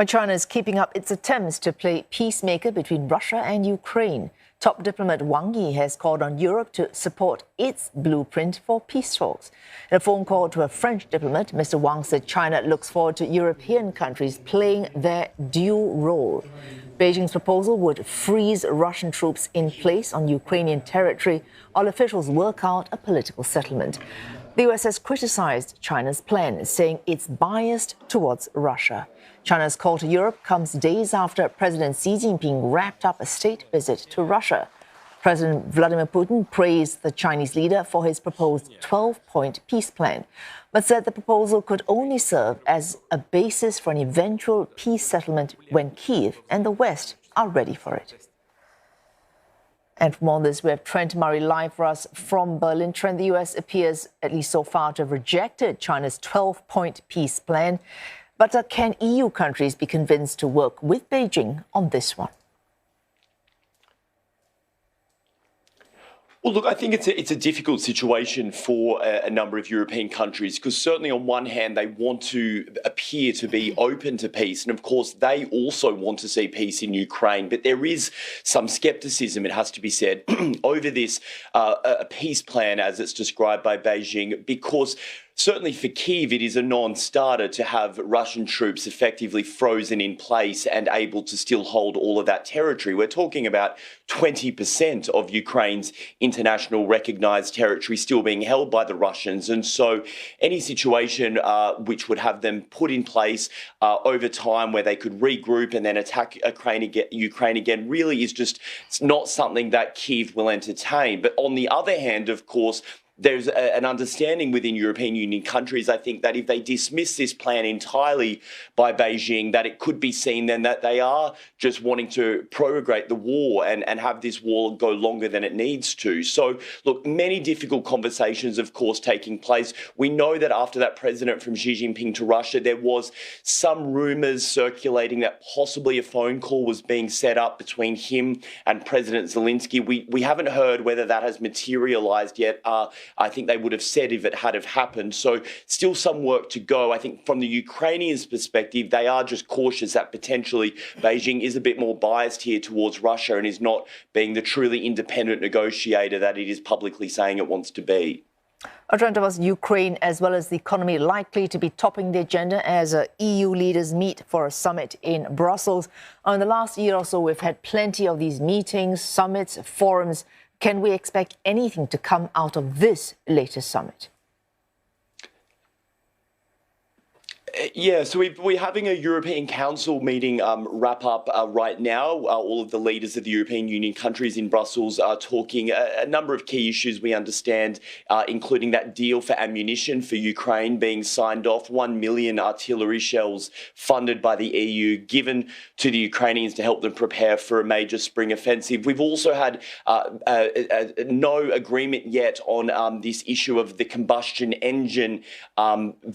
China is keeping up its attempts to play peacemaker between Russia and Ukraine. Top diplomat Wang Yi has called on Europe to support its blueprint for peace talks. In a phone call to a French diplomat, Mr. Wang said China looks forward to European countries playing their due role. Beijing's proposal would freeze Russian troops in place on Ukrainian territory while officials work out a political settlement. The US has criticized China's plan, saying it's biased towards Russia. China's call to Europe comes days after President Xi Jinping wrapped up a state visit to Russia. President Vladimir Putin praised the Chinese leader for his proposed 12-point peace plan, but said the proposal could only serve as a basis for an eventual peace settlement when Kyiv and the West are ready for it. And from all this, we have Trent Murray live for us from Berlin. Trent, the US appears, at least so far, to have rejected China's 12-point peace plan. But can EU countries be convinced to work with Beijing on this one? Well, look, I think it's a difficult situation for a number of European countries because certainly on one hand, they want to appear to be open to peace. And of course, they also want to see peace in Ukraine. But there is some skepticism, it has to be said, over this a peace plan as it's described by Beijing, because certainly for Kyiv, it is a non-starter to have Russian troops effectively frozen in place and able to still hold all of that territory. We're talking about 20% of Ukraine's international recognised territory still being held by the Russians. And so any situation which would have them put in place over time where they could regroup and then attack Ukraine again really is just not something that Kyiv will entertain. But on the other hand, of course, there's an understanding within European Union countries, I think, that if they dismiss this plan entirely by Beijing, that it could be seen then that they are just wanting to prorogate the war and have this war go longer than it needs to. So, look, many difficult conversations, of course, taking place. We know that after that president from Xi Jinping to Russia, there was some rumours circulating that possibly a phone call was being set up between him and President Zelensky. We haven't heard whether that has materialised yet. I think they would have said if it had have happened. So still some work to go. I think from the Ukrainians' perspective, they are just cautious that potentially Beijing is a bit more biased here towards Russia and is not being the truly independent negotiator that it is publicly saying it wants to be. Trent, was Ukraine as well as the economy likely to be topping the agenda as EU leaders meet for a summit in Brussels? In the last year or so, we've had plenty of these meetings, summits, forums. Can we expect anything to come out of this latest summit? Yeah, so we're having a European Council meeting wrap up right now. All of the leaders of the European Union countries in Brussels are talking a number of key issues we understand, including that deal for ammunition for Ukraine being signed off, 1 million artillery shells funded by the EU given to the Ukrainians to help them prepare for a major spring offensive. We've also had no agreement yet on this issue of the combustion engine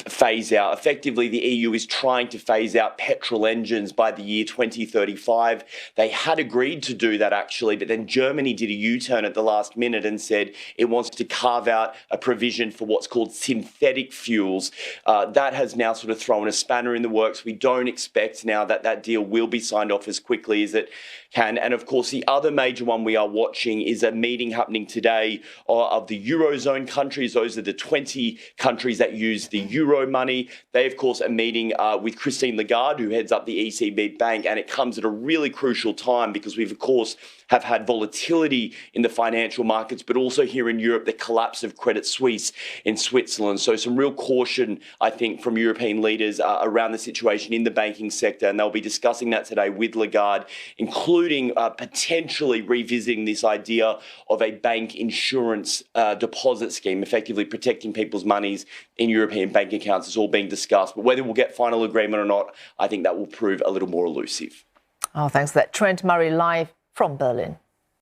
phase out. Effectively, the EU is trying to phase out petrol engines by the year 2035. They had agreed to do that, actually, but then Germany did a U-turn at the last minute and said it wants to carve out a provision for what's called synthetic fuels. That has now sort of thrown a spanner in the works. We don't expect now that that deal will be signed off as quickly as it can. And of course, the other major one we are watching is a meeting happening today of the Eurozone countries. Those are the 20 countries that use the Euro money. They, of course, are meeting with Christine Lagarde, who heads up the ECB bank. And it comes at a really crucial time because we've, of course, have had volatility in the financial markets, but also here in Europe, the collapse of Credit Suisse in Switzerland. So some real caution, I think, from European leaders around the situation in the banking sector. And they'll be discussing that today with Lagarde, including potentially revisiting this idea of a bank insurance deposit scheme, effectively protecting people's monies in European bank accounts. Is all being discussed. But whether we'll get final agreement or not, I think that will prove a little more elusive. Oh, thanks for that. Trent Murray live from Berlin.